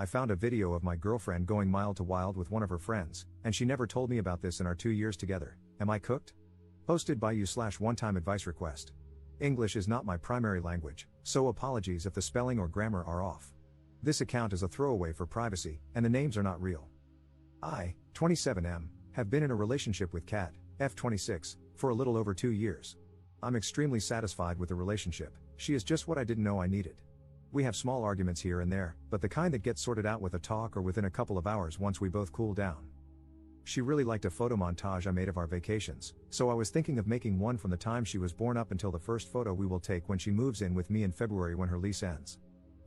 I found a video of my girlfriend going mild to wild with one of her friends, and she never told me about this in our 2 years together. Am I cooked? Posted by you/one-time advice request. English is not my primary language, so apologies if the spelling or grammar are off. This account is a throwaway for privacy, and the names are not real. I, 27M, have been in a relationship with Kat, F26, for a little over 2 years. I'm extremely satisfied with the relationship. She is just what I didn't know I needed. We have small arguments here and there, but the kind that gets sorted out with a talk or within a couple of hours once we both cool down. She really liked a photo montage I made of our vacations, so I was thinking of making one from the time she was born up until the first photo we will take when she moves in with me in February when her lease ends.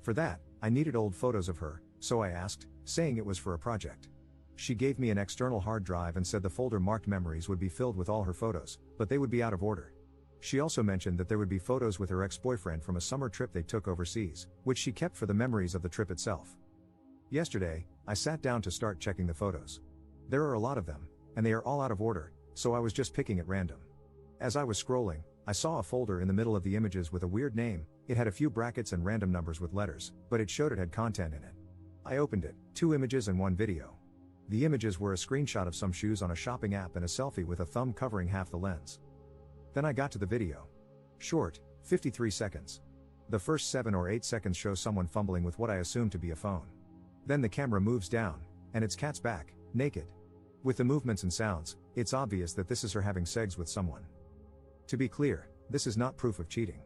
For that, I needed old photos of her, so I asked, saying it was for a project. She gave me an external hard drive and said the folder marked memories would be filled with all her photos, but they would be out of order. She also mentioned that there would be photos with her ex-boyfriend from a summer trip they took overseas, which she kept for the memories of the trip itself. Yesterday, I sat down to start checking the photos. There are a lot of them, and they are all out of order, so I was just picking at random. As I was scrolling, I saw a folder in the middle of the images with a weird name. It had a few brackets and random numbers with letters, but it showed it had content in it. I opened it, 2 images and 1 video. The images were a screenshot of some shoes on a shopping app and a selfie with a thumb covering half the lens. Then I got to the video. Short, 53 seconds. The first 7 or 8 seconds show someone fumbling with what I assume to be a phone. Then the camera moves down, and it's Kat's back, naked. With the movements and sounds, it's obvious that this is her having sex with someone. To be clear, this is not proof of cheating.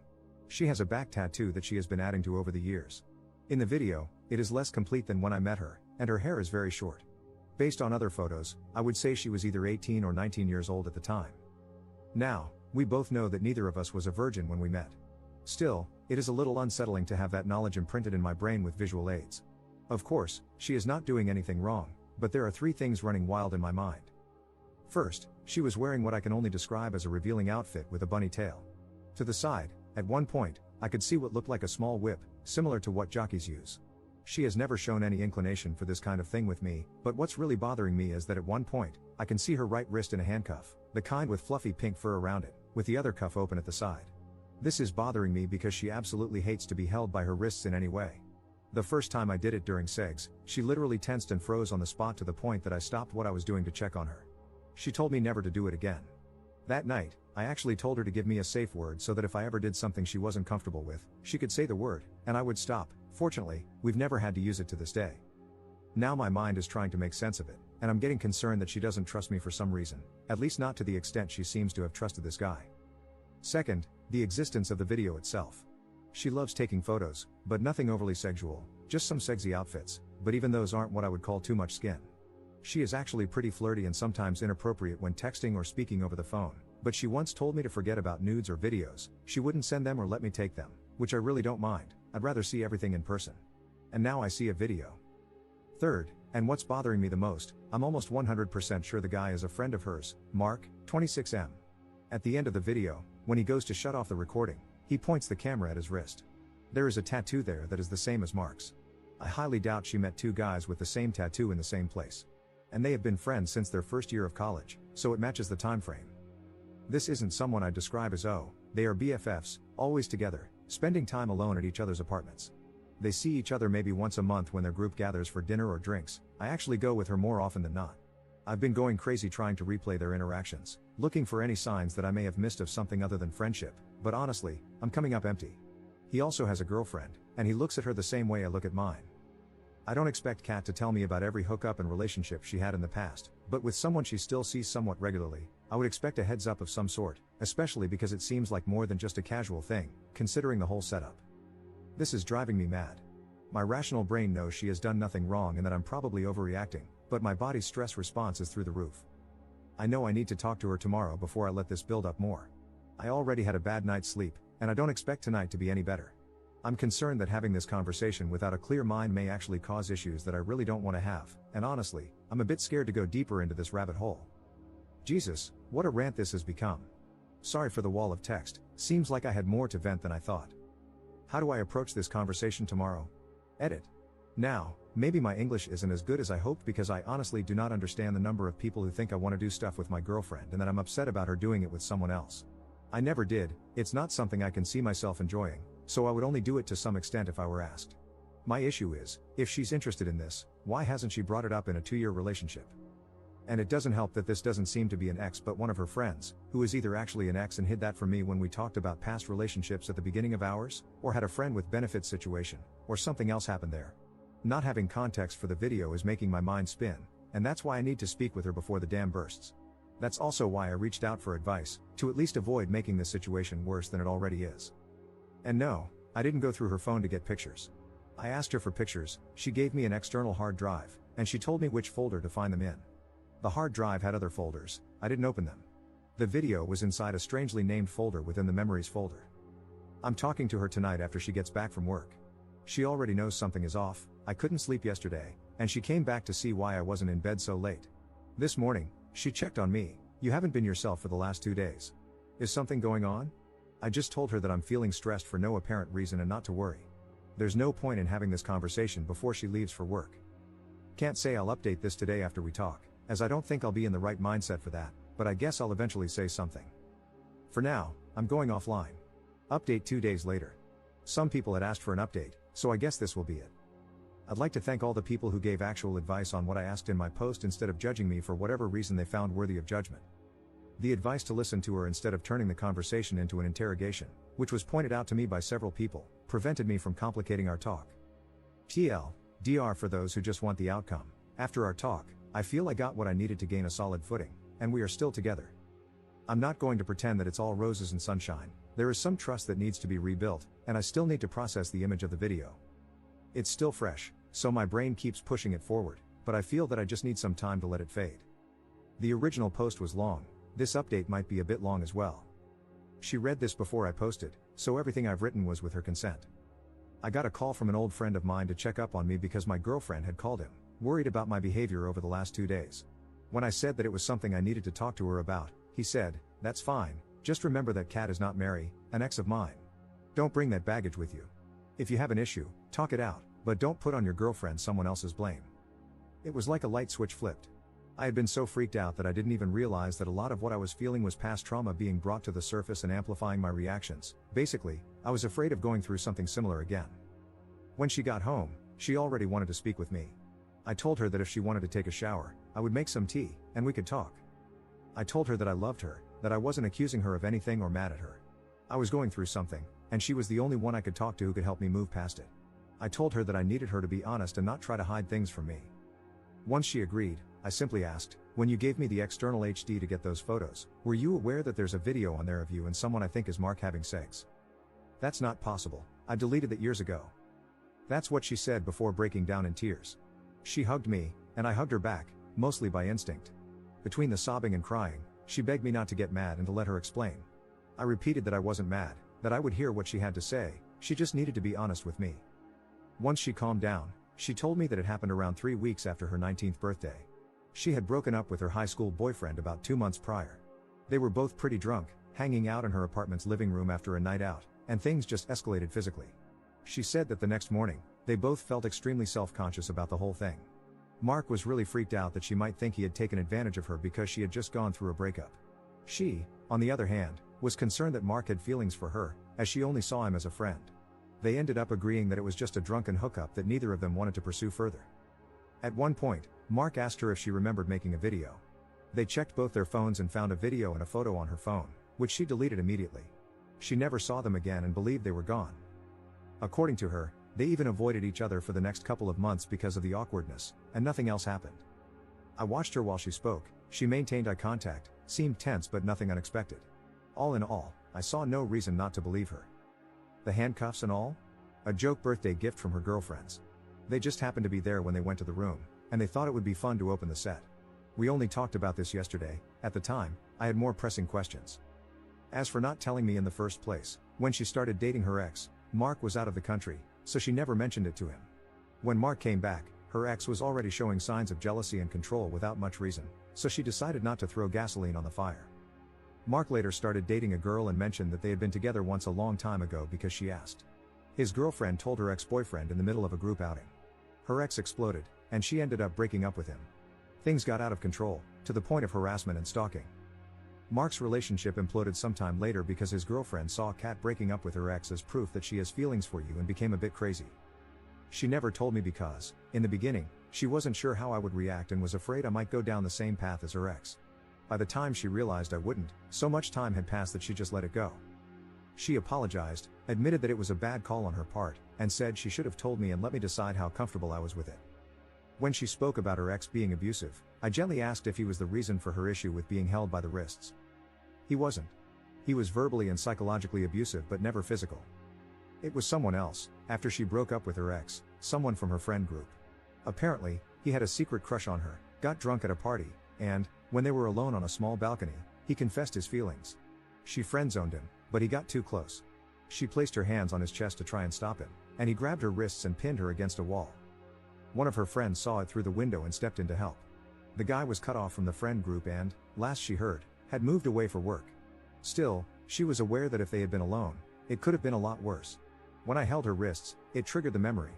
She has a back tattoo that she has been adding to over the years. In the video, it is less complete than when I met her, and her hair is very short. Based on other photos, I would say she was either 18 or 19 years old at the time. Now, we both know that neither of us was a virgin when we met. Still, it is a little unsettling to have that knowledge imprinted in my brain with visual aids. Of course, she is not doing anything wrong, but there are 3 things running wild in my mind. First, she was wearing what I can only describe as a revealing outfit with a bunny tail. To the side, at one point, I could see what looked like a small whip, similar to what jockeys use. She has never shown any inclination for this kind of thing with me, but what's really bothering me is that at one point, I can see her right wrist in a handcuff, the kind with fluffy pink fur around it, with the other cuff open at the side. This is bothering me because she absolutely hates to be held by her wrists in any way. The first time I did it during segs, she literally tensed and froze on the spot to the point that I stopped what I was doing to check on her. She told me never to do it again. That night, I actually told her to give me a safe word so that if I ever did something she wasn't comfortable with, she could say the word, and I would stop. Fortunately, we've never had to use it to this day. Now my mind is trying to make sense of it, and I'm getting concerned that she doesn't trust me for some reason, at least not to the extent she seems to have trusted this guy. Second, the existence of the video itself. She loves taking photos, but nothing overly sexual, just some sexy outfits, but even those aren't what I would call too much skin. She is actually pretty flirty and sometimes inappropriate when texting or speaking over the phone, but she once told me to forget about nudes or videos. She wouldn't send them or let me take them, which I really don't mind. I'd rather see everything in person. And now I see a video. Third, and what's bothering me the most, I'm almost 100% sure the guy is a friend of hers, Mark, 26M. At the end of the video, when he goes to shut off the recording, he points the camera at his wrist. There is a tattoo there that is the same as Mark's. I highly doubt she met 2 guys with the same tattoo in the same place. And they have been friends since their first year of college, so it matches the time frame. This isn't someone I'd describe as they are BFFs, always together, spending time alone at each other's apartments. They see each other maybe once a month when their group gathers for dinner or drinks. I actually go with her more often than not. I've been going crazy trying to replay their interactions, looking for any signs that I may have missed of something other than friendship, but honestly, I'm coming up empty. He also has a girlfriend, and he looks at her the same way I look at mine. I don't expect Kat to tell me about every hookup and relationship she had in the past, but with someone she still sees somewhat regularly, I would expect a heads up of some sort, especially because it seems like more than just a casual thing, considering the whole setup. This is driving me mad. My rational brain knows she has done nothing wrong and that I'm probably overreacting, but my body's stress response is through the roof. I know I need to talk to her tomorrow before I let this build up more. I already had a bad night's sleep, and I don't expect tonight to be any better. I'm concerned that having this conversation without a clear mind may actually cause issues that I really don't want to have, and honestly, I'm a bit scared to go deeper into this rabbit hole. Jesus, what a rant this has become. Sorry for the wall of text, seems like I had more to vent than I thought. How do I approach this conversation tomorrow? Edit. Now, maybe my English isn't as good as I hoped because I honestly do not understand the number of people who think I want to do stuff with my girlfriend and that I'm upset about her doing it with someone else. I never did, it's not something I can see myself enjoying, so I would only do it to some extent if I were asked. My issue is, if she's interested in this, why hasn't she brought it up in a 2-year relationship? And it doesn't help that this doesn't seem to be an ex but one of her friends, who is either actually an ex and hid that from me when we talked about past relationships at the beginning of ours, or had a friend with benefits situation, or something else happened there. Not having context for the video is making my mind spin, and that's why I need to speak with her before the dam bursts. That's also why I reached out for advice, to at least avoid making this situation worse than it already is. And no, I didn't go through her phone to get pictures. I asked her for pictures, she gave me an external hard drive, and she told me which folder to find them in. The hard drive had other folders, I didn't open them. The video was inside a strangely named folder within the memories folder. I'm talking to her tonight after she gets back from work. She already knows something is off, I couldn't sleep yesterday, and she came back to see why I wasn't in bed so late. This morning, she checked on me. You haven't been yourself for the last 2 days. Is something going on? I just told her that I'm feeling stressed for no apparent reason and not to worry. There's no point in having this conversation before she leaves for work. Can't say I'll update this today after we talk, as I don't think I'll be in the right mindset for that, but I guess I'll eventually say something. For now, I'm going offline. Update 2 days later. Some people had asked for an update, so I guess this will be it. I'd like to thank all the people who gave actual advice on what I asked in my post instead of judging me for whatever reason they found worthy of judgment. The advice to listen to her instead of turning the conversation into an interrogation, which was pointed out to me by several people, prevented me from complicating our talk. TLDR for those who just want the outcome. After our talk, I feel I got what I needed to gain a solid footing, and we are still together. I'm not going to pretend that it's all roses and sunshine. There is some trust that needs to be rebuilt, and I still need to process the image of the video. It's still fresh, so my brain keeps pushing it forward, but I feel that I just need some time to let it fade. The original post was long, this update might be a bit long as well. She read this before I posted, so everything I've written was with her consent. I got a call from an old friend of mine to check up on me because my girlfriend had called him, worried about my behavior over the last 2 days. When I said that it was something I needed to talk to her about, he said, "That's fine, just remember that Kat is not Mary, an ex of mine. Don't bring that baggage with you. If you have an issue, talk it out, but don't put on your girlfriend someone else's blame." It was like a light switch flipped. I had been so freaked out that I didn't even realize that a lot of what I was feeling was past trauma being brought to the surface and amplifying my reactions. Basically, I was afraid of going through something similar again. When she got home, she already wanted to speak with me. I told her that if she wanted to take a shower, I would make some tea, and we could talk. I told her that I loved her, that I wasn't accusing her of anything or mad at her. I was going through something, and she was the only one I could talk to who could help me move past it. I told her that I needed her to be honest and not try to hide things from me. Once she agreed, I simply asked, "When you gave me the external HD to get those photos, were you aware that there's a video on there of you and someone I think is Mark having sex?" "That's not possible, I deleted that years ago." That's what she said before breaking down in tears. She hugged me, and I hugged her back, mostly by instinct. Between the sobbing and crying, she begged me not to get mad and to let her explain. I repeated that I wasn't mad, that I would hear what she had to say, she just needed to be honest with me. Once she calmed down, she told me that it happened around 3 weeks after her 19th birthday. She had broken up with her high school boyfriend about 2 months prior. They were both pretty drunk, hanging out in her apartment's living room after a night out, and things just escalated physically. She said that the next morning, they both felt extremely self-conscious about the whole thing. Mark was really freaked out that she might think he had taken advantage of her because she had just gone through a breakup. She, on the other hand, was concerned that Mark had feelings for her, as she only saw him as a friend. They ended up agreeing that it was just a drunken hookup that neither of them wanted to pursue further. At one point, Mark asked her if she remembered making a video. They checked both their phones and found a video and a photo on her phone, which she deleted immediately. She never saw them again and believed they were gone. According to her, they even avoided each other for the next couple of months because of the awkwardness, and nothing else happened. I watched her while she spoke. She maintained eye contact, seemed tense but nothing unexpected. All in all, I saw no reason not to believe her. The handcuffs and all? A joke birthday gift from her girlfriends. They just happened to be there when they went to the room, and they thought it would be fun to open the set. We only talked about this yesterday. At the time, I had more pressing questions. As for not telling me in the first place, when she started dating her ex, Mark was out of the country, so she never mentioned it to him. When Mark came back, her ex was already showing signs of jealousy and control without much reason, so she decided not to throw gasoline on the fire. Mark later started dating a girl and mentioned that they had been together once a long time ago because she asked. His girlfriend told her ex-boyfriend in the middle of a group outing. Her ex exploded, and she ended up breaking up with him. Things got out of control, to the point of harassment and stalking. Mark's relationship imploded sometime later because his girlfriend saw Kat breaking up with her ex as proof that she has feelings for you and became a bit crazy. She never told me because, in the beginning, she wasn't sure how I would react and was afraid I might go down the same path as her ex. By the time she realized I wouldn't, so much time had passed that she just let it go. She apologized, admitted that it was a bad call on her part, and said she should have told me and let me decide how comfortable I was with it. When she spoke about her ex being abusive, I gently asked if he was the reason for her issue with being held by the wrists. He wasn't. He was verbally and psychologically abusive but never physical. It was someone else, after she broke up with her ex, someone from her friend group. Apparently, he had a secret crush on her, got drunk at a party, and, when they were alone on a small balcony, he confessed his feelings. She friend-zoned him, but he got too close. She placed her hands on his chest to try and stop him, and he grabbed her wrists and pinned her against a wall. One of her friends saw it through the window and stepped in to help. The guy was cut off from the friend group and, last she heard, had moved away for work. Still, she was aware that if they had been alone, it could have been a lot worse. When I held her wrists, it triggered the memory.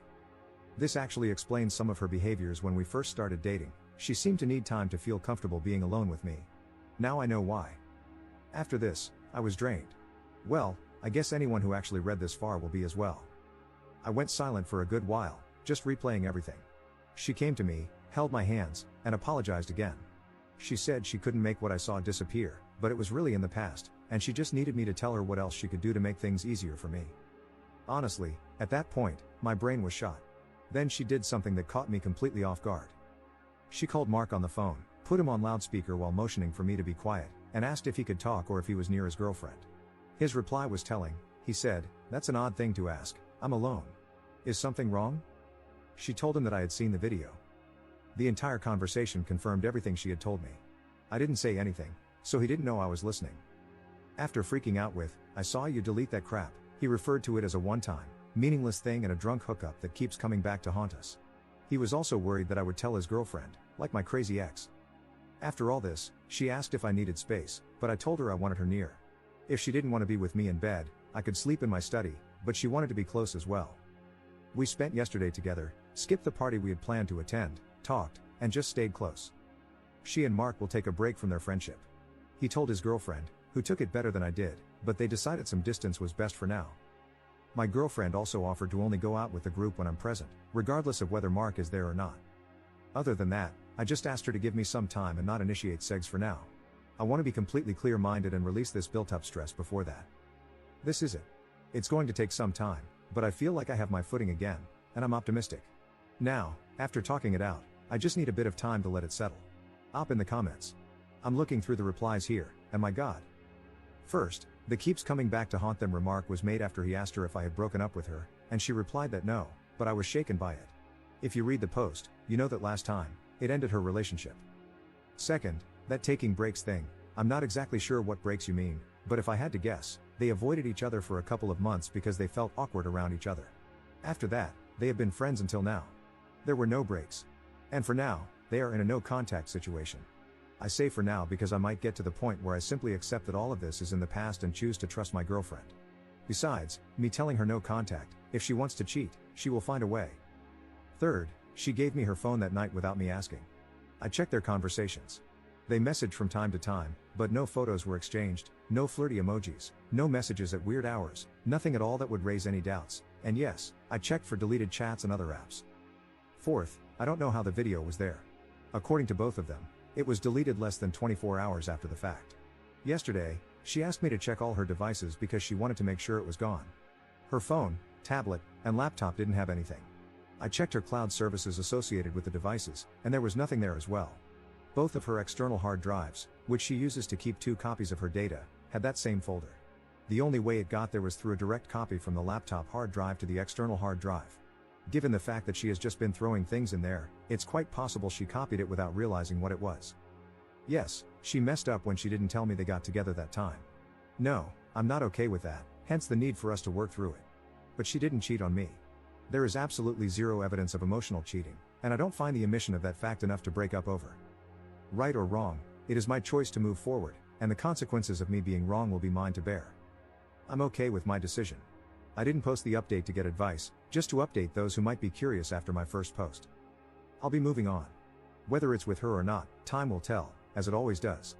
This actually explains some of her behaviors when we first started dating. She seemed to need time to feel comfortable being alone with me. Now I know why. After this, I was drained. Well, I guess anyone who actually read this far will be as well. I went silent for a good while, just replaying everything. She came to me, held my hands, and apologized again. She said she couldn't make what I saw disappear, but it was really in the past, and she just needed me to tell her what else she could do to make things easier for me. Honestly, at that point, my brain was shot. Then she did something that caught me completely off guard. She called Mark on the phone, put him on loudspeaker while motioning for me to be quiet, and asked if he could talk or if he was near his girlfriend. His reply was telling. He said, "That's an odd thing to ask, I'm alone. Is something wrong?" She told him that I had seen the video. The entire conversation confirmed everything she had told me. I didn't say anything, so he didn't know I was listening. After freaking out with, "I saw you delete that crap," he referred to it as a one-time, meaningless thing and a drunk hookup that keeps coming back to haunt us. He was also worried that I would tell his girlfriend, like my crazy ex. After all this, she asked if I needed space, but I told her I wanted her near. If she didn't want to be with me in bed, I could sleep in my study, but she wanted to be close as well. We spent yesterday together, skipped the party we had planned to attend, talked, and just stayed close. She and Mark will take a break from their friendship. He told his girlfriend, who took it better than I did, but they decided some distance was best for now. My girlfriend also offered to only go out with the group when I'm present, regardless of whether Mark is there or not. Other than that, I just asked her to give me some time and not initiate sex for now. I want to be completely clear-minded and release this built-up stress before that. This is it. It's going to take some time, but I feel like I have my footing again, and I'm optimistic. Now, after talking it out, I just need a bit of time to let it settle. Up in the comments. I'm looking through the replies here, and my God. First, the "keeps coming back to haunt them" remark was made after he asked her if I had broken up with her, and she replied that no, but I was shaken by it. If you read the post, you know that last time, it ended her relationship. Second, that taking breaks thing, I'm not exactly sure what breaks you mean, but if I had to guess, they avoided each other for a couple of months because they felt awkward around each other. After that, they have been friends until now. There were no breaks. And for now, they are in a no-contact situation. I say for now because I might get to the point where I simply accept that all of this is in the past and choose to trust my girlfriend. Besides, me telling her no contact, if she wants to cheat, she will find a way. Third, she gave me her phone that night without me asking. I checked their conversations. They messaged from time to time, but no photos were exchanged, no flirty emojis, no messages at weird hours, nothing at all that would raise any doubts, and yes, I checked for deleted chats and other apps. Fourth, I don't know how the video was there. According to both of them, it was deleted less than 24 hours after the fact. Yesterday, she asked me to check all her devices because she wanted to make sure it was gone. Her phone, tablet, and laptop didn't have anything. I checked her cloud services associated with the devices, and there was nothing there as well. Both of her external hard drives, which she uses to keep 2 copies of her data, had that same folder. The only way it got there was through a direct copy from the laptop hard drive to the external hard drive. Given the fact that she has just been throwing things in there, it's quite possible she copied it without realizing what it was. Yes, she messed up when she didn't tell me they got together that time. No, I'm not okay with that, hence the need for us to work through it. But she didn't cheat on me. There is absolutely zero evidence of emotional cheating, and I don't find the omission of that fact enough to break up over. Right or wrong, it is my choice to move forward, and the consequences of me being wrong will be mine to bear. I'm okay with my decision. I didn't post the update to get advice, just to update those who might be curious after my first post. I'll be moving on. Whether it's with her or not, time will tell, as it always does.